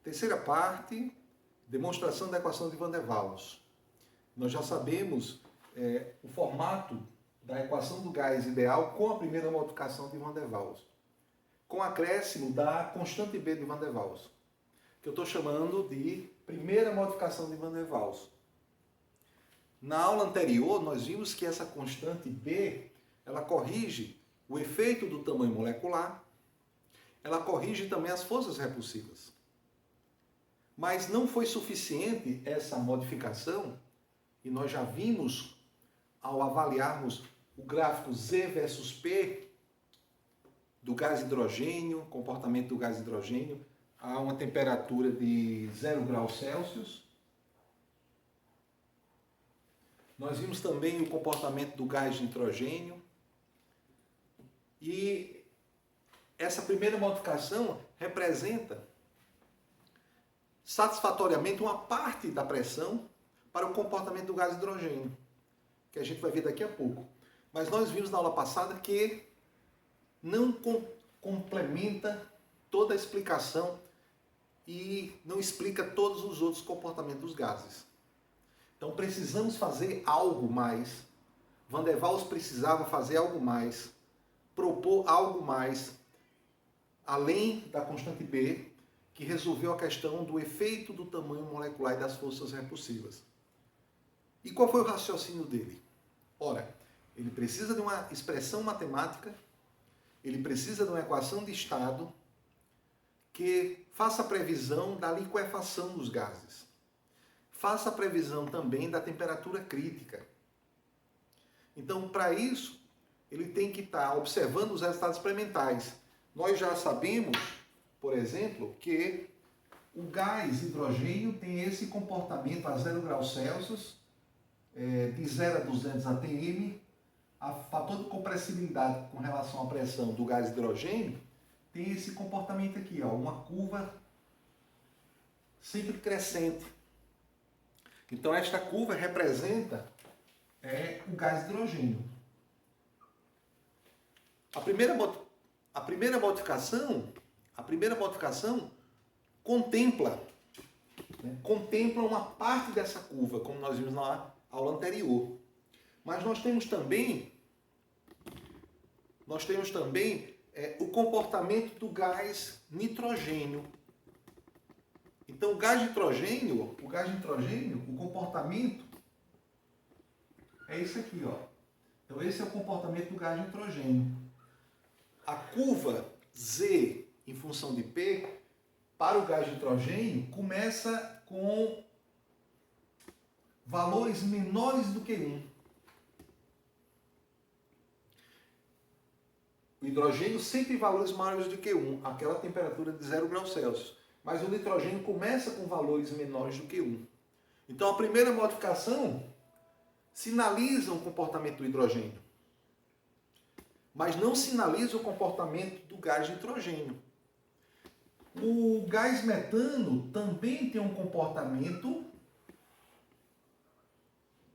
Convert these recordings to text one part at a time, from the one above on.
Terceira parte, demonstração da equação de Van der Waals. Nós já sabemos o formato da equação do gás ideal com a primeira modificação de Van der Waals, com acréscimo da constante B de Van der Waals, que eu estou chamando de primeira modificação de Van der Waals. Na aula anterior, nós vimos que essa constante B, ela corrige o efeito do tamanho molecular, ela corrige também as forças repulsivas. Mas não foi suficiente essa modificação, e nós já vimos, ao avaliarmos o gráfico Z versus P do gás hidrogênio, comportamento do gás hidrogênio, a uma temperatura de 0 graus Celsius. Nós vimos também o comportamento do gás nitrogênio. E essa primeira modificação representa satisfatoriamente uma parte da pressão para o comportamento do gás hidrogênio, que a gente vai ver daqui a pouco. Mas nós vimos na aula passada que não complementa toda a explicação e não explica todos os outros comportamentos dos gases. Então precisamos fazer algo mais. Van der Waals precisava fazer algo mais, propor algo mais, além da constante B, que resolveu a questão do efeito do tamanho molecular e das forças repulsivas. E qual foi o raciocínio dele? Ora, ele precisa de uma expressão matemática, ele precisa de uma equação de estado que faça a previsão da liquefação dos gases. Faça a previsão também da temperatura crítica. Então, para isso, ele tem que estar observando os resultados experimentais. Nós já sabemos, por exemplo, que o gás hidrogênio tem esse comportamento a 0 graus Celsius, de 0 a 200 atm. A fator de compressibilidade com relação à pressão do gás hidrogênio tem esse comportamento aqui, ó, uma curva sempre crescente. Então esta curva representa o gás hidrogênio. A primeira modificação contempla uma parte dessa curva, como nós vimos na aula anterior. Mas nós temos também o comportamento do gás nitrogênio. Então, o gás nitrogênio, o comportamento é esse aqui, ó. Então, esse é o comportamento do gás nitrogênio. A curva Z em função de P para o gás nitrogênio começa com valores menores do que 1. O hidrogênio sempre tem valores maiores do que 1, aquela temperatura de 0 graus Celsius. Mas o nitrogênio começa com valores menores do que 1. Então a primeira modificação sinaliza o comportamento do hidrogênio, mas não sinaliza o comportamento do gás nitrogênio. O gás metano também tem um comportamento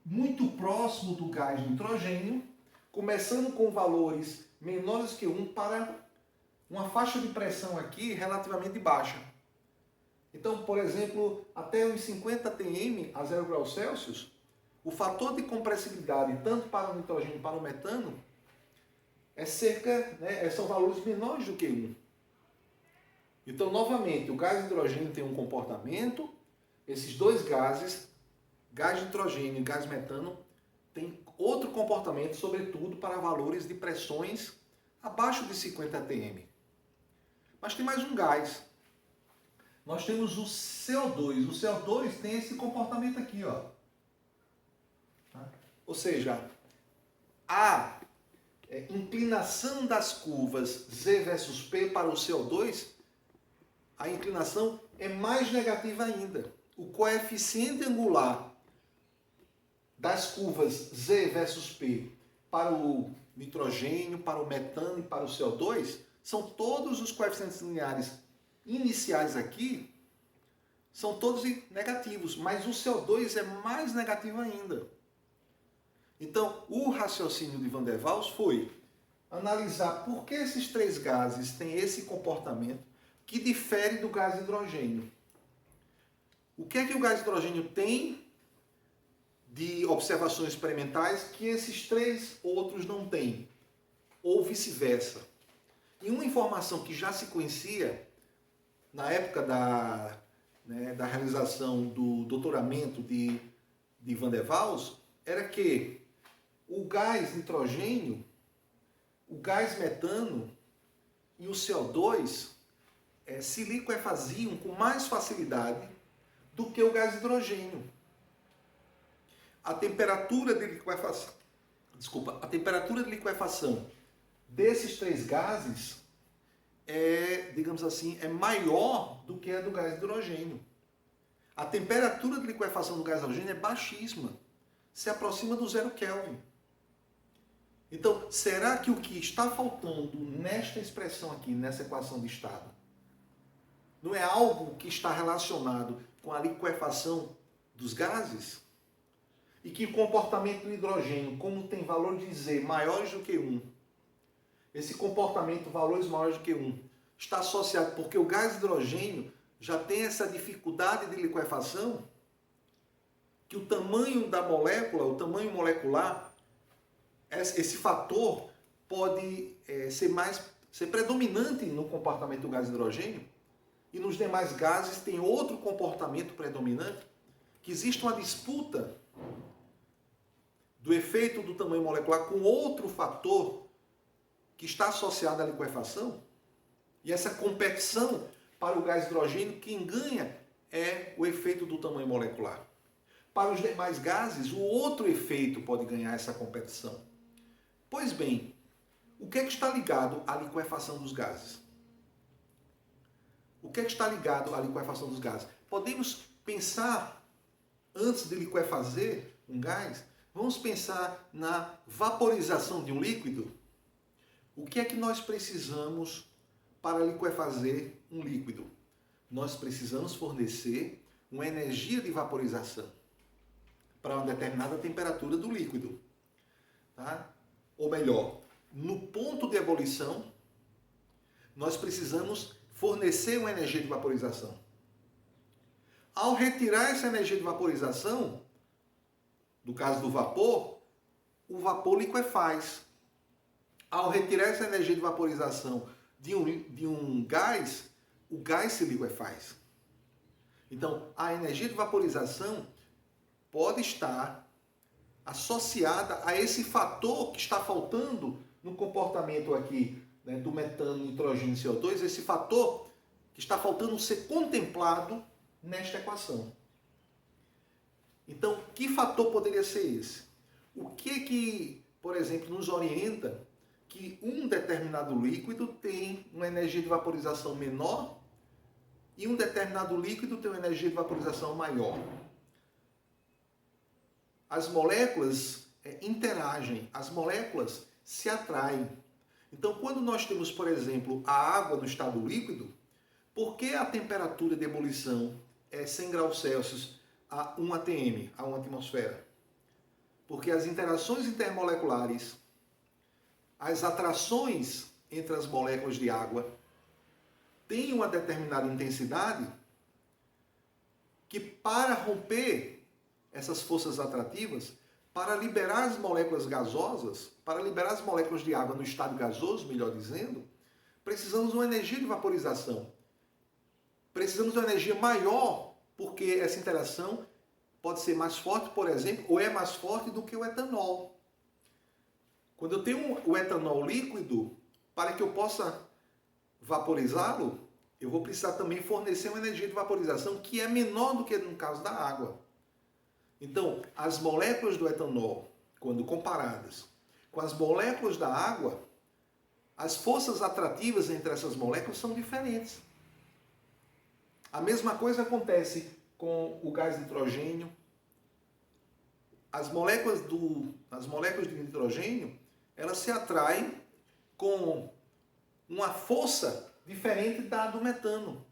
muito próximo do gás nitrogênio, começando com valores menores que 1 para uma faixa de pressão aqui relativamente baixa. Então, por exemplo, até uns 50 atm a 0 graus Celsius, o fator de compressibilidade, tanto para o nitrogênio quanto para o metano, são valores menores do que 1. Então, novamente, o gás hidrogênio tem um comportamento, esses dois gases, gás nitrogênio e gás metano, têm outro comportamento, sobretudo para valores de pressões abaixo de 50 atm. Mas tem mais um gás. Nós temos o CO2. O CO2 tem esse comportamento aqui, ó. Ou seja, a inclinação das curvas Z versus P para o CO2, a inclinação é mais negativa ainda. O coeficiente angular das curvas Z versus P para o nitrogênio, para o metano e para o CO2, são todos os coeficientes lineares iniciais aqui, são todos negativos, mas o CO2 é mais negativo ainda. Então, o raciocínio de Van der Waals foi analisar por que esses três gases têm esse comportamento que difere do gás hidrogênio. O que é que o gás hidrogênio tem de observações experimentais que esses três outros não têm? Ou vice-versa. E uma informação que já se conhecia na época da realização do doutoramento de Van der Waals era que o gás nitrogênio, o gás metano e o CO2 se liquefaziam com mais facilidade do que o gás hidrogênio. A temperatura de liquefação desses três gases digamos assim, é maior do que a do gás hidrogênio. A temperatura de liquefação do gás hidrogênio é baixíssima, se aproxima do 0 Kelvin. Então, será que o que está faltando nesta expressão aqui, nessa equação de estado, não é algo que está relacionado com a liquefação dos gases? E que o comportamento do hidrogênio, como tem valor de Z maiores do que 1, esse comportamento, valores maiores do que 1, está associado porque o gás hidrogênio já tem essa dificuldade de liquefação, que o tamanho da molécula, o tamanho molecular, esse fator pode ser predominante no comportamento do gás hidrogênio, e nos demais gases tem outro comportamento predominante, que existe uma disputa do efeito do tamanho molecular com outro fator que está associado à liquefação, e essa competição para o gás hidrogênio, quem ganha é o efeito do tamanho molecular. Para os demais gases, o outro efeito pode ganhar essa competição. Pois bem, o que é que está ligado à liquefação dos gases? O que é que está ligado à liquefação dos gases? Podemos pensar, antes de liquefazer um gás, vamos pensar na vaporização de um líquido. O que é que nós precisamos para liquefazer um líquido? Nós precisamos fornecer uma energia de vaporização para uma determinada temperatura do líquido. Tá? Ou melhor, no ponto de ebulição, nós precisamos fornecer uma energia de vaporização. Ao retirar essa energia de vaporização, no caso do vapor, o vapor liquefaz. Ao retirar essa energia de vaporização de um gás, o gás se liquefaz. Então, a energia de vaporização pode estar associada a esse fator que está faltando no comportamento aqui, né, do metano, nitrogênio e CO2, esse fator que está faltando ser contemplado nesta equação. Então, que fator poderia ser esse? O que, por exemplo, nos orienta que um determinado líquido tem uma energia de vaporização menor e um determinado líquido tem uma energia de vaporização maior? As moléculas interagem, as moléculas se atraem. Então, quando nós temos, por exemplo, a água no estado líquido, por que a temperatura de ebulição é 100 graus Celsius a 1 atm, a 1 atmosfera? Porque as interações intermoleculares, as atrações entre as moléculas de água, têm uma determinada intensidade que, para romper essas forças atrativas, para liberar as moléculas gasosas, para liberar as moléculas de água no estado gasoso, melhor dizendo, precisamos de uma energia de vaporização. Precisamos de uma energia maior, porque essa interação pode ser mais forte, por exemplo, ou é mais forte do que o etanol. Quando eu tenho o etanol líquido, para que eu possa vaporizá-lo, eu vou precisar também fornecer uma energia de vaporização que é menor do que no caso da água. Então, as moléculas do etanol, quando comparadas com as moléculas da água, as forças atrativas entre essas moléculas são diferentes. A mesma coisa acontece com o gás nitrogênio. As moléculas de nitrogênio, elas se atraem com uma força diferente da do metano.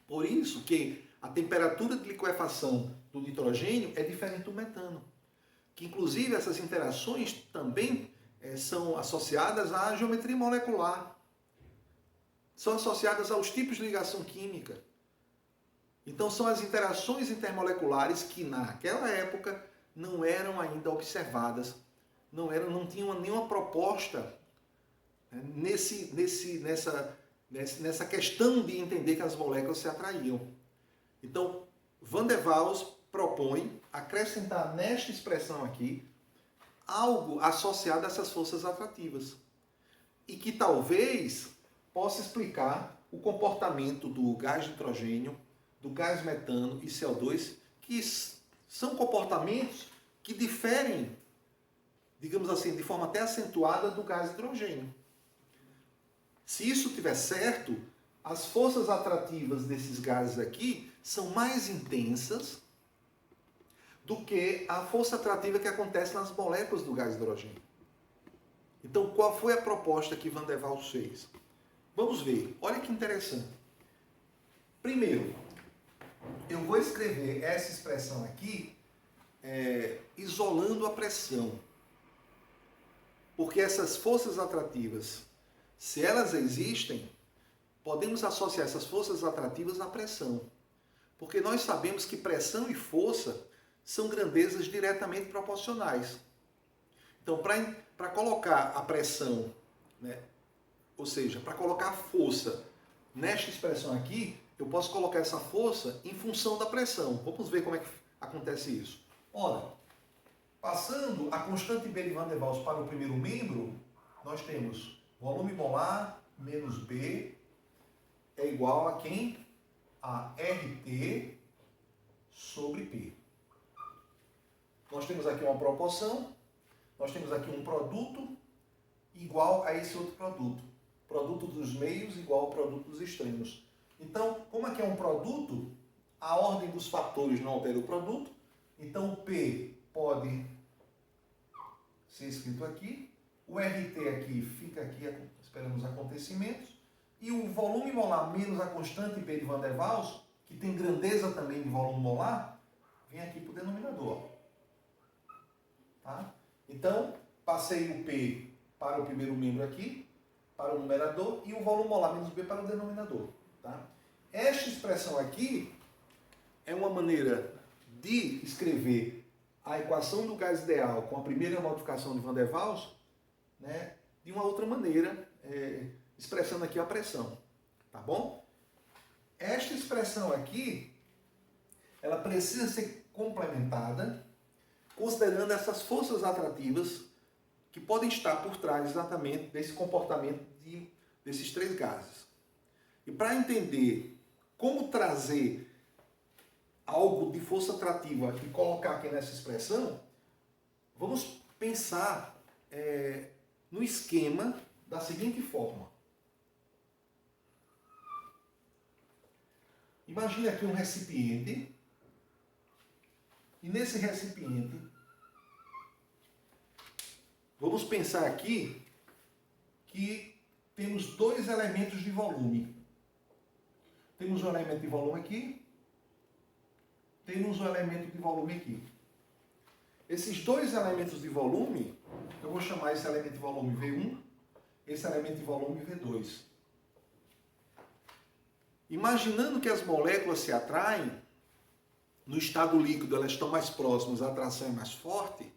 Por isso que a temperatura de liquefação do nitrogênio é diferente do metano. Que inclusive essas interações também são associadas à geometria molecular. São associadas aos tipos de ligação química. Então são as interações intermoleculares que naquela época não eram ainda observadas, não tinham nenhuma proposta, né, nessa questão de entender que as moléculas se atraíam. Então, Van der Waals propõe acrescentar nesta expressão aqui algo associado a essas forças atrativas e que talvez possa explicar o comportamento do gás de nitrogênio, do gás metano e CO2, que são comportamentos que diferem, digamos assim, de forma até acentuada do gás de hidrogênio. Se isso tiver certo, as forças atrativas desses gases aqui são mais intensas do que a força atrativa que acontece nas moléculas do gás de hidrogênio. Então, qual foi a proposta que Van der Waals fez? Vamos ver. Olha que interessante. Primeiro, eu vou escrever essa expressão aqui isolando a pressão. Porque essas forças atrativas, se elas existem, podemos associar essas forças atrativas à pressão. Porque nós sabemos que pressão e força são grandezas diretamente proporcionais. Então, para colocar a pressão, né, ou seja, para colocar a força nesta expressão aqui, eu posso colocar essa força em função da pressão. Vamos ver como é que acontece isso. Ora, passando a constante B de Van der Waals para o primeiro membro, nós temos volume molar menos B é igual a quem? A RT sobre P. Nós temos aqui uma proporção, nós temos aqui um produto igual a esse outro produto. Produto dos meios igual ao produto dos extremos. Então, como aqui é um produto, a ordem dos fatores não altera o produto. Então, o P pode ser escrito aqui. O RT aqui fica aqui esperando os acontecimentos. E o volume molar menos a constante P de Van der Waals, que tem grandeza também de volume molar, vem aqui para o denominador. Tá? Então, passei o P para o primeiro membro aqui, para o numerador, e o volume molar menos B para o denominador. Tá? Esta expressão aqui é uma maneira de escrever a equação do gás ideal com a primeira modificação de Van der Waals, né, de uma outra maneira, expressando aqui a pressão. Tá bom? Esta expressão aqui, ela precisa ser complementada considerando essas forças atrativas que podem estar por trás exatamente desse comportamento desses três gases. E para entender como trazer algo de força atrativa e colocar aqui nessa expressão, vamos pensar no esquema da seguinte forma. Imagine aqui um recipiente, e nesse recipiente, vamos pensar aqui que temos dois elementos de volume. Temos um elemento de volume aqui, temos um elemento de volume aqui. Esses dois elementos de volume, eu vou chamar esse elemento de volume V1, esse elemento de volume V2. Imaginando que as moléculas se atraem, no estado líquido elas estão mais próximas, a atração é mais forte.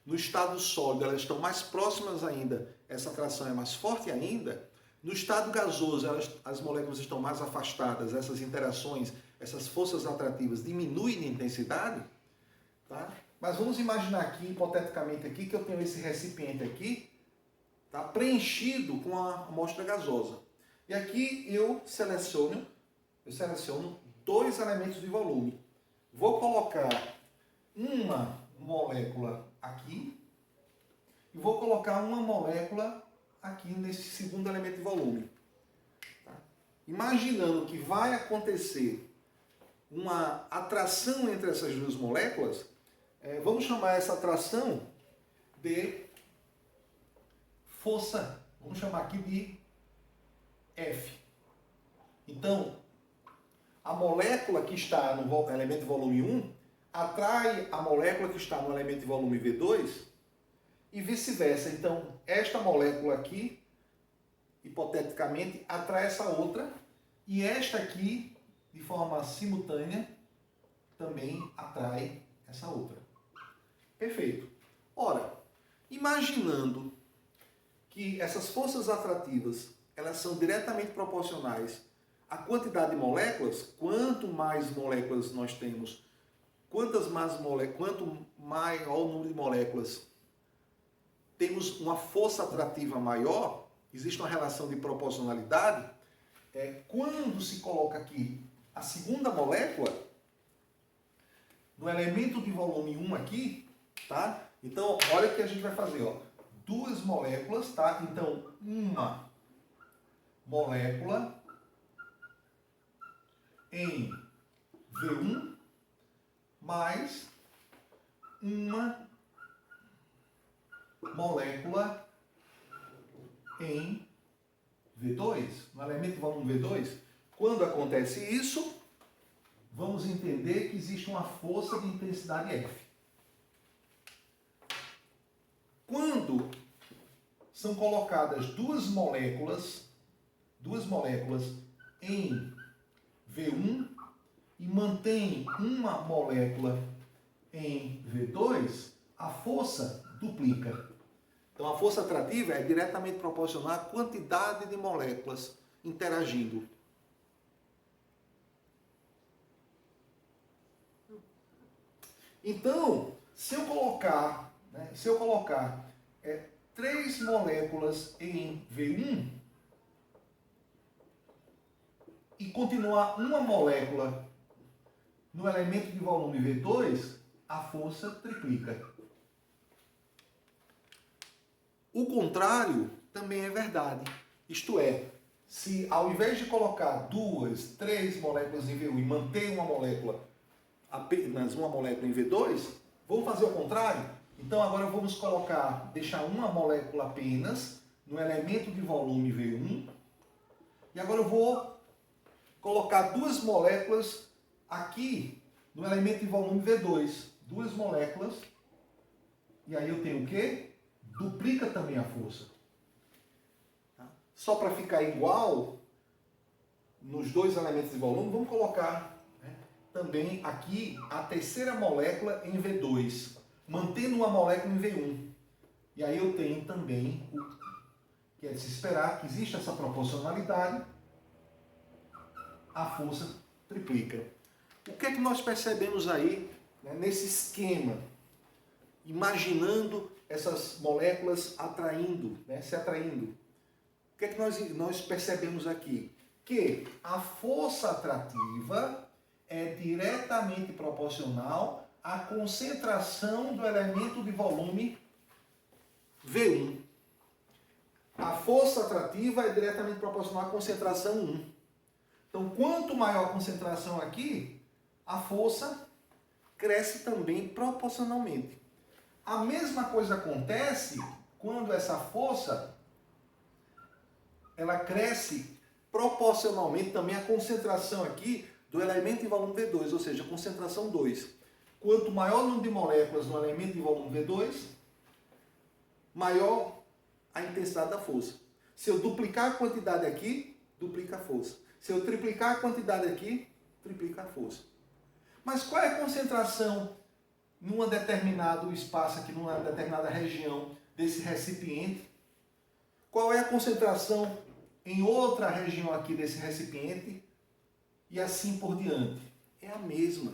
No estado sólido elas estão mais próximas ainda, essa atração é mais forte ainda. No estado gasoso as moléculas estão mais afastadas, essas interações, essas forças atrativas diminuem de intensidade. Tá? Mas vamos imaginar aqui, hipoteticamente aqui, que eu tenho esse recipiente aqui, tá, preenchido com a amostra gasosa. E aqui eu seleciono dois elementos de volume. Vou colocar uma molécula aqui e vou colocar uma molécula aqui nesse segundo elemento de volume. Tá? Imaginando que vai acontecer uma atração entre essas duas moléculas, vamos chamar essa atração de força, vamos chamar aqui de F. Então, a molécula que está no elemento de volume 1 atrai a molécula que está no elemento de volume V2 e vice-versa. Então, esta molécula aqui, hipoteticamente, atrai essa outra e esta aqui de forma simultânea, também atrai essa outra. Perfeito. Ora, imaginando que essas forças atrativas, elas são diretamente proporcionais à quantidade de moléculas, quanto mais moléculas nós temos, quanto maior o número de moléculas, temos uma força atrativa maior, existe uma relação de proporcionalidade, quando se coloca aqui a segunda molécula, no elemento de volume 1 aqui, tá? Então, olha o que a gente vai fazer, ó. Duas moléculas, tá? Então, uma molécula em V1 mais uma molécula em V2, no elemento de volume V2. Quando acontece isso, vamos entender que existe uma força de intensidade F. Quando são colocadas duas moléculas em V1 e mantém uma molécula em V2, a força duplica. Então a força atrativa é diretamente proporcional à quantidade de moléculas interagindo. Então, se eu colocar 3 moléculas em V1 e continuar uma molécula no elemento de volume V2, a força triplica. O contrário também é verdade. Isto é, se ao invés de colocar 2, 3 moléculas em V1 e manter apenas uma molécula em V2, vamos fazer o contrário? Então agora vamos deixar uma molécula apenas no elemento de volume V1. E agora eu vou colocar 2 moléculas aqui no elemento de volume V2. 2 moléculas. E aí eu tenho o quê? Duplica também a força. Só para ficar igual nos 2 elementos de volume, vamos colocar também aqui a terceira molécula em V2, mantendo uma molécula em V1. E aí eu tenho também o que é de se esperar, que existe essa proporcionalidade, a força triplica. O que é que nós percebemos aí, nesse esquema? Imaginando essas moléculas se atraindo. O que é que nós percebemos aqui? Que a força atrativa é diretamente proporcional à concentração do elemento de volume V1. A força atrativa é diretamente proporcional à concentração 1. Então, quanto maior a concentração aqui, a força cresce também proporcionalmente. A mesma coisa acontece quando essa força ela cresce proporcionalmente também à concentração aqui do elemento de volume V2, ou seja, a concentração 2. Quanto maior o número de moléculas no elemento de volume V2, maior a intensidade da força. Se eu duplicar a quantidade aqui, duplica a força. Se eu triplicar a quantidade aqui, triplica a força. Mas qual é a concentração num determinado espaço aqui, numa determinada região desse recipiente? Qual é a concentração em outra região aqui desse recipiente? E assim por diante. É a mesma.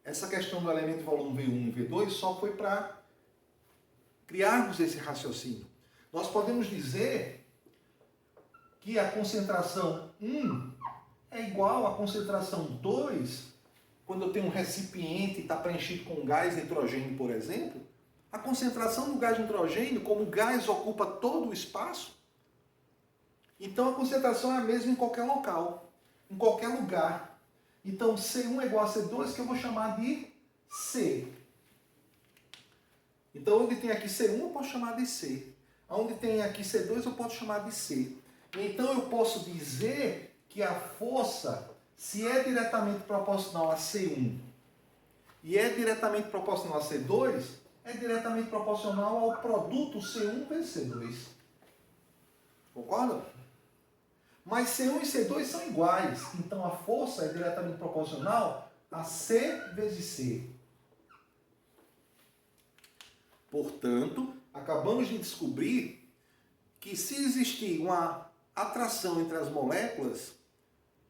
Essa questão do elemento de volume V1 e V2 só foi para criarmos esse raciocínio. Nós podemos dizer que a concentração 1 é igual à concentração 2, quando eu tenho um recipiente e está preenchido com gás nitrogênio, por exemplo. A concentração do gás nitrogênio, como o gás ocupa todo o espaço, então a concentração é a mesma em qualquer local, em qualquer lugar. Então C1 é igual a C2, que eu vou chamar de C. Então onde tem aqui C1 eu posso chamar de C. Onde tem aqui C2 eu posso chamar de C. Então eu posso dizer que a força, se é diretamente proporcional a C1 e é diretamente proporcional a C2, é diretamente proporcional ao produto C1 vezes C2. Concorda? Mas C1 e C2 são iguais. Então a força é diretamente proporcional a C vezes C. Portanto, acabamos de descobrir que se existir uma atração entre as moléculas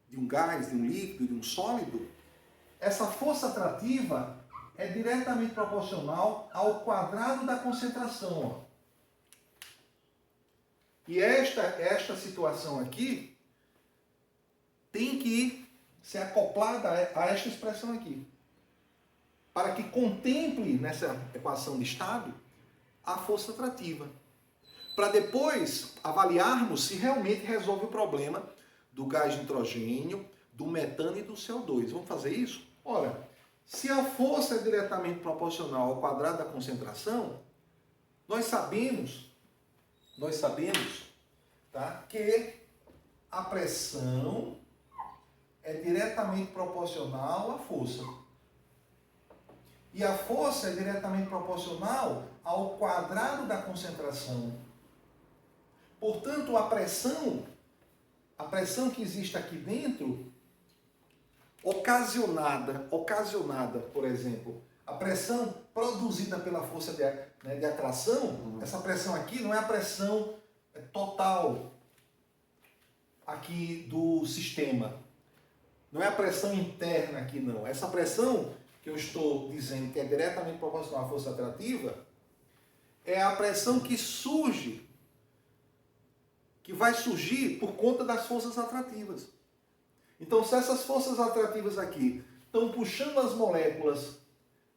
de um gás, de um líquido, de um sólido, essa força atrativa é diretamente proporcional ao quadrado da concentração. Ó. E esta situação aqui tem que ser acoplada a esta expressão aqui, para que contemple nessa equação de estado a força atrativa, para depois avaliarmos se realmente resolve o problema do gás de nitrogênio, do metano e do CO2. Vamos fazer isso? Ora, se a força é diretamente proporcional ao quadrado da concentração, nós sabemos, tá, que a pressão é diretamente proporcional à força. E a força é diretamente proporcional ao quadrado da concentração. Portanto, a pressão que existe aqui dentro, ocasionada, por exemplo, a pressão produzida pela força de atração, essa pressão aqui não é a pressão total aqui do sistema. Não é a pressão interna aqui, não. Essa pressão que eu estou dizendo que é diretamente proporcional à força atrativa é a pressão que surge, que vai surgir por conta das forças atrativas. Então, se essas forças atrativas aqui estão puxando as moléculas,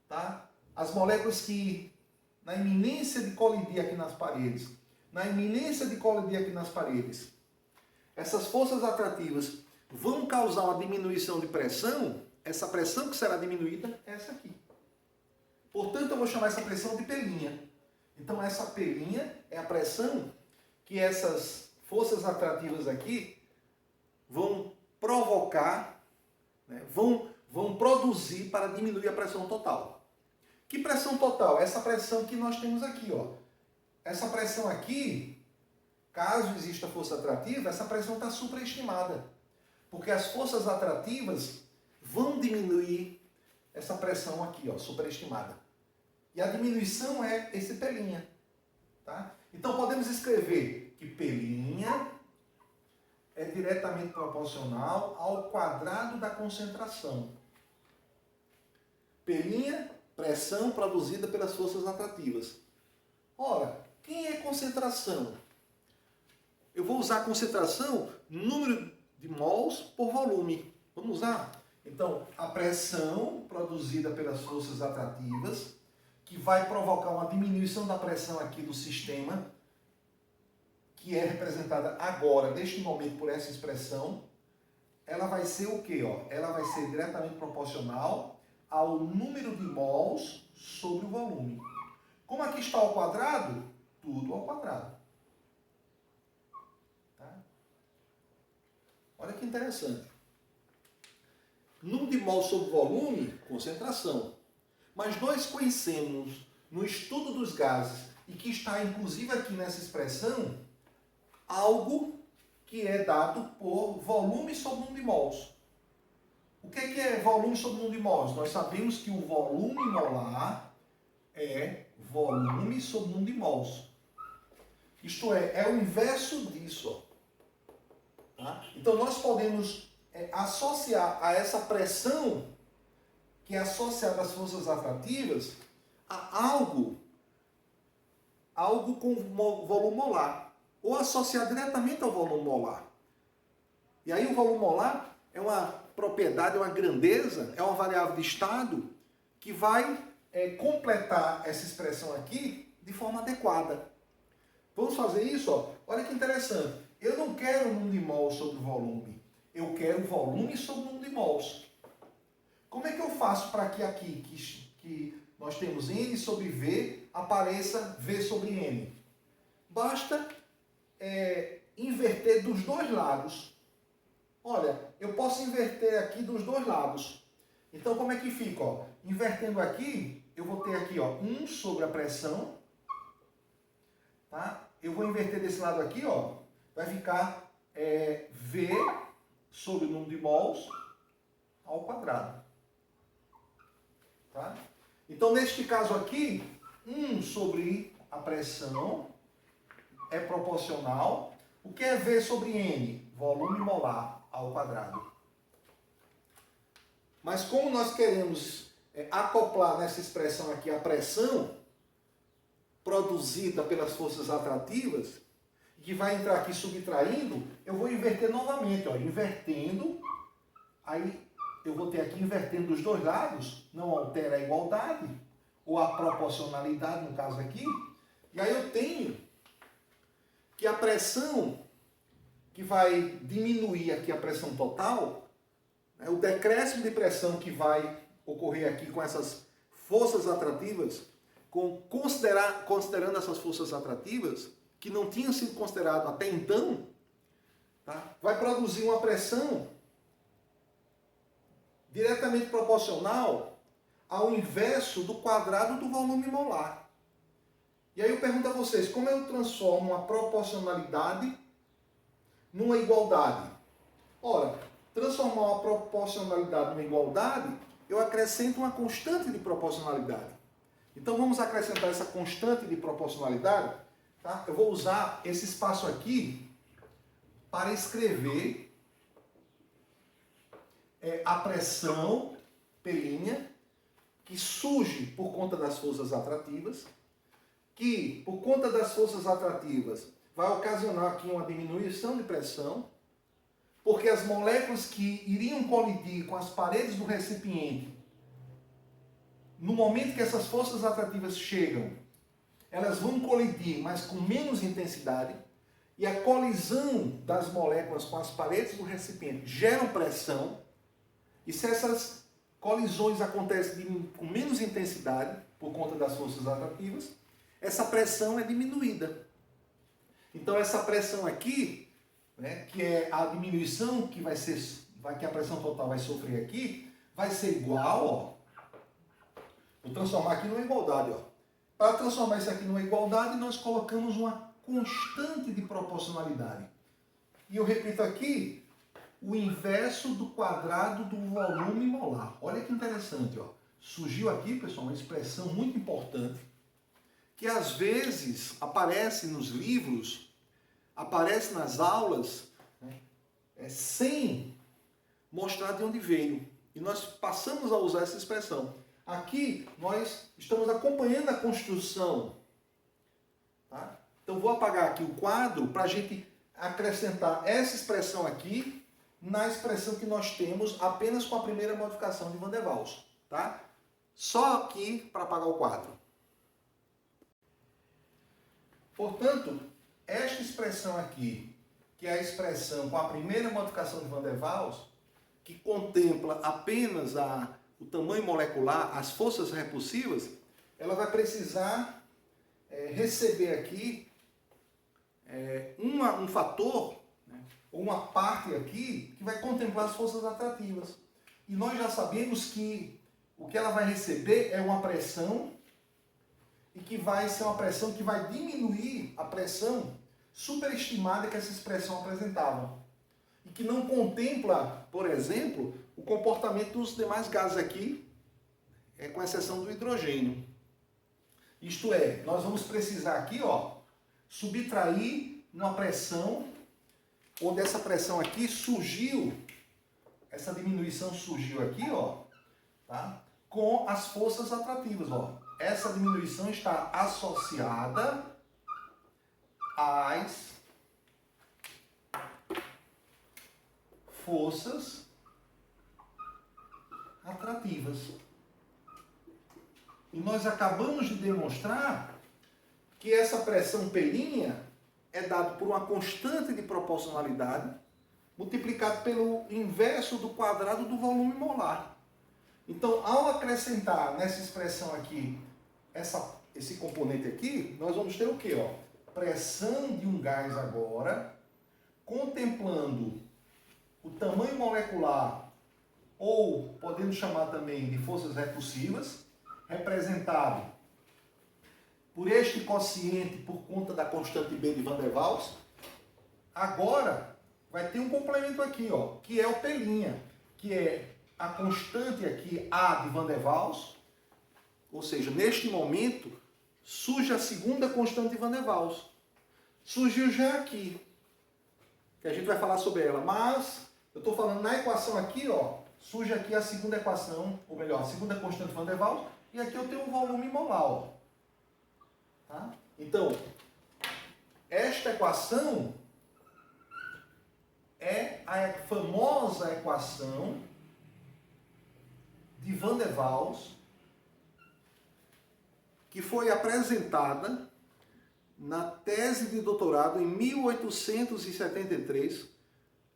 tá? As moléculas que, na iminência de colidir aqui nas paredes, essas forças atrativas vão causar uma diminuição de pressão, essa pressão que será diminuída é essa aqui. Portanto, eu vou chamar essa pressão de P'. Então, essa P' é a pressão que essas forças atrativas aqui vão provocar, né, vão produzir para diminuir a pressão total. Que pressão total? Essa pressão que nós temos aqui, ó. Essa pressão aqui, caso exista força atrativa, essa pressão está superestimada. Porque as forças atrativas vão diminuir essa pressão aqui, ó, superestimada. E a diminuição é esse P'. Tá? Então podemos escrever que P' é diretamente proporcional ao quadrado da concentração. P', pressão produzida pelas forças atrativas. Ora, quem é concentração? Eu vou usar concentração, número de mols por volume. Vamos usar? Então, a pressão produzida pelas forças atrativas, que vai provocar uma diminuição da pressão aqui do sistema, que é representada agora, neste momento, por essa expressão, ela vai ser o quê? Ó? Ela vai ser diretamente proporcional ao número de mols sobre o volume. Como aqui está ao quadrado, tudo ao quadrado. Tá? Olha que interessante. Número de mols sobre volume, concentração. Mas nós conhecemos, no estudo dos gases, e que está inclusive aqui nessa expressão, algo que é dado por volume sobre número de mols. O que é volume sobre número de mols? Nós sabemos que o volume molar é volume sobre número de mols. Isto é o inverso disso. Ó. Tá? Então nós podemos associar a essa pressão, que é associada às forças atrativas, a algo com volume molar, ou associar diretamente ao volume molar. E aí o volume molar é uma propriedade, é uma grandeza, é uma variável de estado que vai completar essa expressão aqui de forma adequada. Vamos fazer isso? Ó. Olha que interessante. Eu não quero o número de mols sobre o volume. Eu quero o volume sobre o número de mols. Como é que eu faço para que aqui, que nós temos N sobre V, apareça V sobre N? Basta inverter dos dois lados. Olha, eu posso inverter aqui dos dois lados. Então, como é que fica? Ó? Invertendo aqui, eu vou ter aqui, ó, 1 sobre a pressão. Tá? Eu vou inverter desse lado aqui, ó, vai ficar V sobre o número de mols ao quadrado. Tá? Então, neste caso aqui, 1 sobre a pressão é proporcional. O que é V sobre N? Volume molar ao quadrado. Mas como nós queremos acoplar nessa expressão aqui a pressão produzida pelas forças atrativas, que vai entrar aqui subtraindo, eu vou inverter novamente, ó, invertendo, aí eu vou ter aqui invertendo dos dois lados, não altera a igualdade, ou a proporcionalidade no caso aqui, e aí eu tenho que a pressão que vai diminuir aqui a pressão total, o decréscimo de pressão que vai ocorrer aqui com essas forças atrativas, considerando essas forças atrativas, que não tinham sido consideradas até então, tá? Vai produzir uma pressão diretamente proporcional ao inverso do quadrado do volume molar. E aí eu pergunto a vocês, como eu transformo uma proporcionalidade numa igualdade? Ora, transformar uma proporcionalidade numa igualdade, eu acrescento uma constante de proporcionalidade. Então vamos acrescentar essa constante de proporcionalidade. Tá? Eu vou usar esse espaço aqui para escrever a pressão P' que surge por conta das forças atrativas, que por conta das forças atrativas vai ocasionar aqui uma diminuição de pressão, porque as moléculas que iriam colidir com as paredes do recipiente, no momento que essas forças atrativas chegam, elas vão colidir, mas com menos intensidade, e a colisão das moléculas com as paredes do recipiente geram pressão, e se essas colisões acontecem com menos intensidade, por conta das forças atrativas, essa pressão é diminuída. Então essa pressão aqui, né, que é a diminuição que que a pressão total vai sofrer aqui, vai ser igual, ó, vou transformar aqui numa igualdade, ó. Para transformar isso aqui numa igualdade, nós colocamos uma constante de proporcionalidade. E eu repito aqui, o inverso do quadrado do volume molar. Olha que interessante, ó. Surgiu aqui, pessoal, uma expressão muito importante, que às vezes aparece nos livros, aparece nas aulas, né, sem mostrar de onde veio. E nós passamos a usar essa expressão. Aqui nós estamos acompanhando a construção. Tá? Então vou apagar aqui o quadro para a gente acrescentar essa expressão aqui na expressão que nós temos apenas com a primeira modificação de Van der Waals. Tá? Só aqui para apagar o quadro. Portanto, esta expressão aqui, que é a expressão com a primeira modificação de Van der Waals, que contempla apenas o tamanho molecular, as forças repulsivas, ela vai precisar receber aqui um fator, né, ou uma parte aqui, que vai contemplar as forças atrativas. E nós já sabemos que o que ela vai receber é uma pressão, e que vai ser uma pressão que vai diminuir a pressão superestimada que essa expressão apresentava. E que não contempla, por exemplo, o comportamento dos demais gases aqui, com exceção do hidrogênio. Isto é, nós vamos precisar aqui, ó, subtrair uma pressão, onde essa pressão aqui surgiu, essa diminuição surgiu aqui, ó, tá? Com as forças atrativas, ó. Essa diminuição está associada às forças atrativas. E nós acabamos de demonstrar que essa pressão P' é dada por uma constante de proporcionalidade multiplicado pelo inverso do quadrado do volume molar. Então, ao acrescentar nessa expressão aqui esse componente aqui, nós vamos ter o quê? Ó? Pressão de um gás agora, contemplando o tamanho molecular, ou podemos chamar também de forças repulsivas, representado por este quociente por conta da constante B de Van der Waals, agora vai ter um complemento aqui, ó, que é o P', que é a constante aqui A de Van der Waals, ou seja, neste momento surge a segunda constante de Van der Waals. Surgiu já aqui, que a gente vai falar sobre ela, mas eu estou falando na equação aqui, ó, surge aqui a segunda equação, ou melhor, a segunda constante de Van der Waals, e aqui eu tenho um volume molar, ó. Tá? Então, esta equação é a famosa equação de Van der Waals, que foi apresentada na tese de doutorado em 1873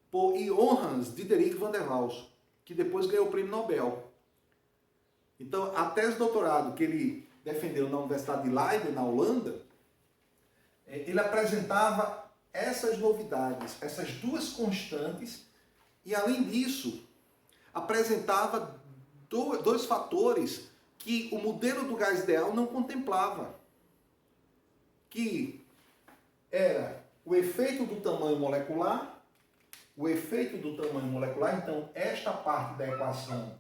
por Johannes Diederik van der Waals, que depois ganhou o prêmio Nobel. Então, a tese de doutorado que ele defendeu na Universidade de Leiden, na Holanda, ele apresentava essas novidades, essas duas constantes, e além disso, apresentava dois fatores que o modelo do gás ideal não contemplava, que era o efeito do tamanho molecular, então esta parte da equação,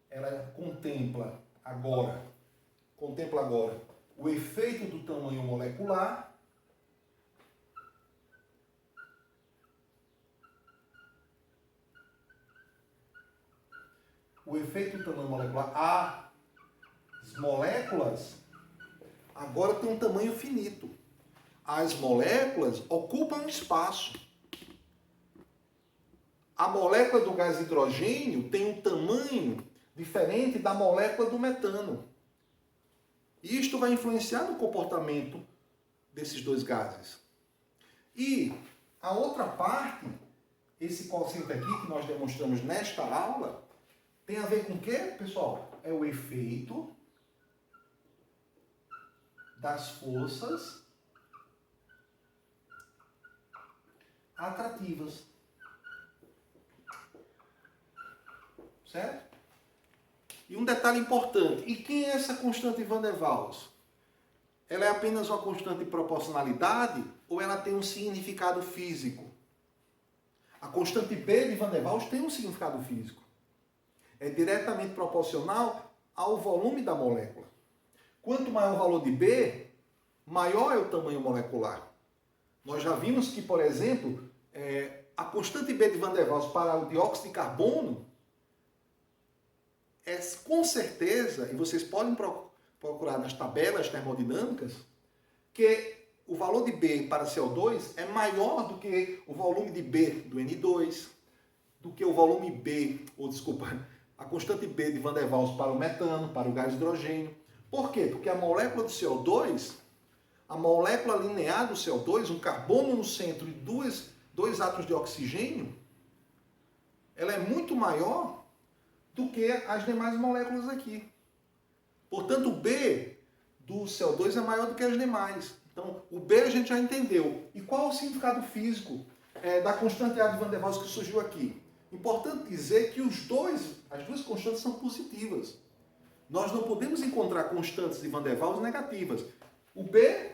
ela contempla agora o efeito do tamanho molecular, as moléculas agora têm um tamanho finito. As moléculas ocupam espaço. A molécula do gás hidrogênio tem um tamanho diferente da molécula do metano. Isto vai influenciar no comportamento desses dois gases. E a outra parte, esse quociente aqui que nós demonstramos nesta aula, tem a ver com o quê, pessoal? É o efeito das forças atrativas. Certo? E um detalhe importante, e quem é essa constante de Van der Waals? Ela é apenas uma constante de proporcionalidade ou ela tem um significado físico? A constante B de Van der Waals tem um significado físico. É diretamente proporcional ao volume da molécula. Quanto maior o valor de B, maior é o tamanho molecular. Nós já vimos que, por exemplo, a constante B de Van der Waals para o dióxido de carbono é com certeza, e vocês podem procurar nas tabelas termodinâmicas, que o valor de B para CO2 é maior do que o volume de B do N2, do que o volume B, a constante B de Van der Waals para o metano, para o gás hidrogênio. Por quê? Porque a molécula do CO2, a molécula linear do CO2, um carbono no centro e dois átomos de oxigênio, ela é muito maior do que as demais moléculas aqui. Portanto, o B do CO2 é maior do que as demais. Então, o B a gente já entendeu. E qual é o significado físico da constante A de Van der Waals que surgiu aqui? Importante dizer que as duas constantes são positivas. Nós não podemos encontrar constantes de Van der Waals negativas. O B,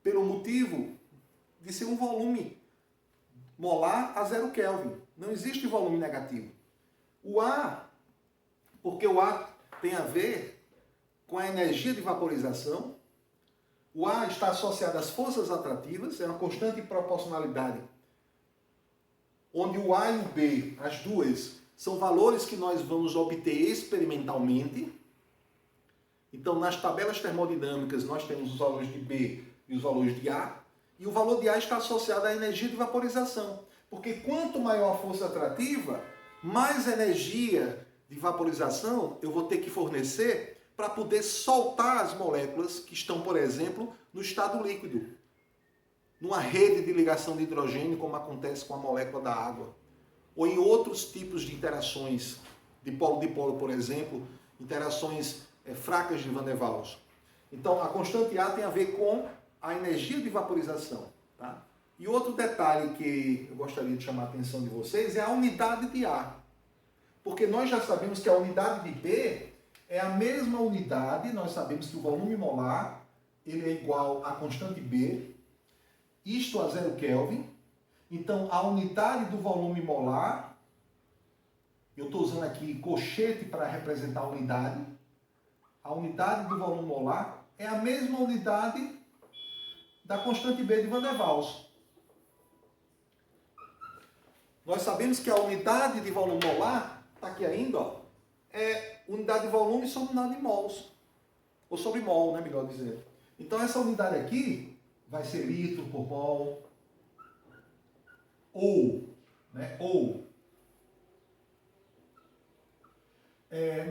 pelo motivo de ser um volume molar a 0 Kelvin. Não existe volume negativo. O A, porque o A tem a ver com a energia de vaporização. O A está associado às forças atrativas, é uma constante de proporcionalidade, onde o A e o B, as duas, são valores que nós vamos obter experimentalmente. Então, nas tabelas termodinâmicas, nós temos os valores de B e os valores de A, e o valor de A está associado à energia de vaporização, porque quanto maior a força atrativa, mais energia de vaporização eu vou ter que fornecer para poder soltar as moléculas que estão, por exemplo, no estado líquido, numa rede de ligação de hidrogênio, como acontece com a molécula da água, ou em outros tipos de interações de polo-dipolo, por exemplo, interações fracas de Van der Waals. Então, a constante A tem a ver com a energia de vaporização. Tá? E outro detalhe que eu gostaria de chamar a atenção de vocês é a unidade de A. Porque nós já sabemos que a unidade de B é a mesma unidade, nós sabemos que o volume molar ele é igual à constante B, isto a 0 Kelvin, Então, a unidade do volume molar, eu estou usando aqui colchete para representar a unidade. A unidade do volume molar é a mesma unidade da constante B de Van der Waals. Nós sabemos que a unidade de volume molar, está aqui ainda, ó, é unidade de volume sobre unidade de mols. Ou sobre mol, né, melhor dizendo. Então essa unidade aqui vai ser litro por mol, ou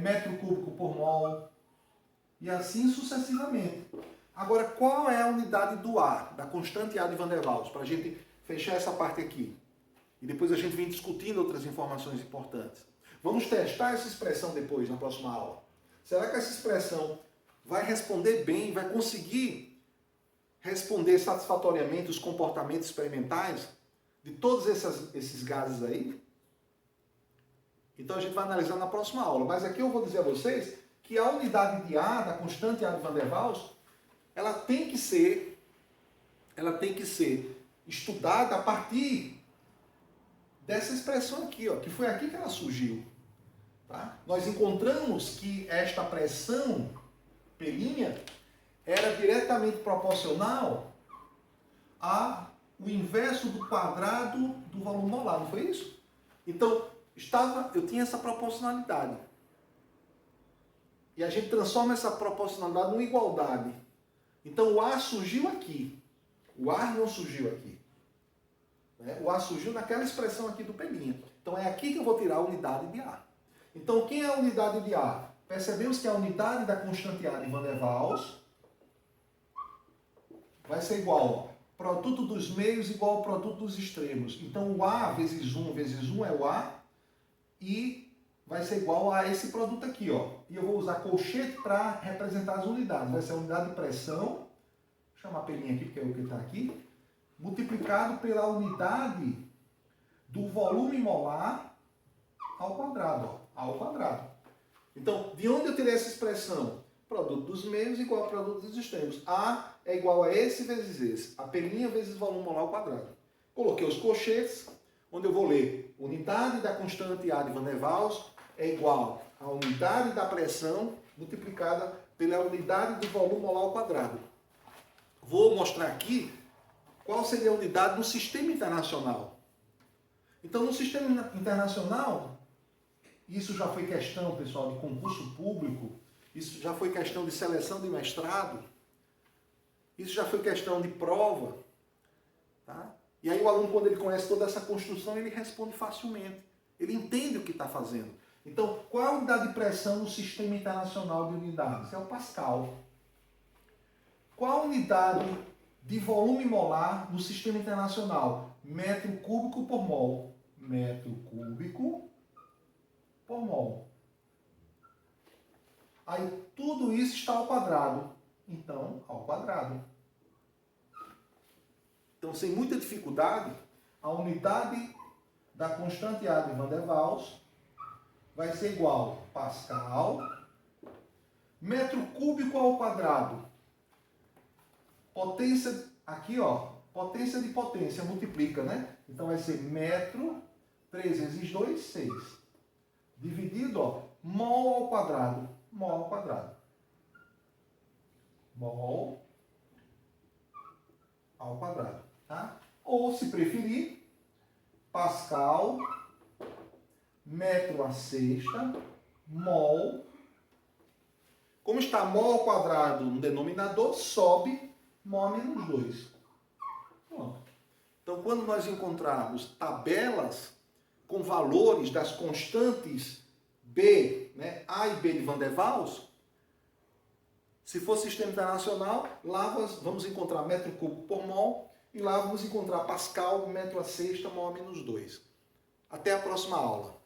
metro cúbico por mol, e assim sucessivamente. Agora, qual é a unidade do A, da constante A de Van der Waals, para a gente fechar essa parte aqui? E depois a gente vem discutindo outras informações importantes. Vamos testar essa expressão depois, na próxima aula. Será que essa expressão vai responder bem, vai conseguir responder satisfatoriamente os comportamentos experimentais de todos esses gases aí? Então a gente vai analisar na próxima aula. Mas aqui eu vou dizer a vocês que a unidade de A, da constante A de Van der Waals, ela tem que ser estudada a partir dessa expressão aqui, ó, que foi aqui que ela surgiu. Tá? Nós encontramos que esta pressão P' era diretamente proporcional ao inverso do quadrado do volume molar, não foi isso? Então, eu tinha essa proporcionalidade. E a gente transforma essa proporcionalidade numa igualdade. Então, o A surgiu aqui. O A não surgiu aqui. Né? O A surgiu naquela expressão aqui do P'. Então, é aqui que eu vou tirar a unidade de A. Então, quem é a unidade de A? Percebemos que a unidade da constante A de Van der Waals vai ser igual, ó, produto dos meios igual ao produto dos extremos. Então, o A vezes 1 é o A, e vai ser igual a esse produto aqui, ó. E eu vou usar colchete para representar as unidades. Vai ser a unidade de pressão, vou chamar a pelinha aqui, porque é o que está aqui, multiplicado pela unidade do volume molar ao quadrado, ó, ao quadrado. Então, de onde eu tirei essa expressão? Produto dos meios igual ao produto dos extremos. A é igual a esse vezes esse. A pelinha vezes volume molar ao quadrado. Coloquei os colchetes, onde eu vou ler unidade da constante A de Van der Waals é igual a unidade da pressão multiplicada pela unidade do volume molar ao quadrado. Vou mostrar aqui qual seria a unidade no sistema internacional. Então, no sistema internacional, isso já foi questão, pessoal, de concurso público, isso já foi questão de seleção de mestrado, isso já foi questão de prova, tá? E aí o aluno, quando ele conhece toda essa construção, ele responde facilmente. Ele entende o que está fazendo. Então, qual é a unidade de pressão no sistema internacional de unidades? É o Pascal. Qual a unidade de volume molar no sistema internacional? Metro cúbico por mol. Metro cúbico por mol. Aí tudo isso está ao quadrado. Então, ao quadrado. Então, sem muita dificuldade, a unidade da constante A de Van der Waals vai ser igual a Pascal, metro cúbico ao quadrado. Potência, aqui ó, potência de potência, multiplica, né? Então vai ser metro, 3 vezes 2, 6. Dividido, ó, mol ao quadrado. Mol ao quadrado. Mol ao quadrado, tá? Ou, se preferir, Pascal, metro à sexta, mol. Como está mol ao quadrado no denominador, sobe mol menos 2. Pronto. Então, quando nós encontrarmos tabelas com valores das constantes B, né, A e B de Van der Waals, se for sistema internacional, lá vamos encontrar metro cúbico por mol e lá vamos encontrar Pascal, metro à sexta, mol menos 2. Até a próxima aula.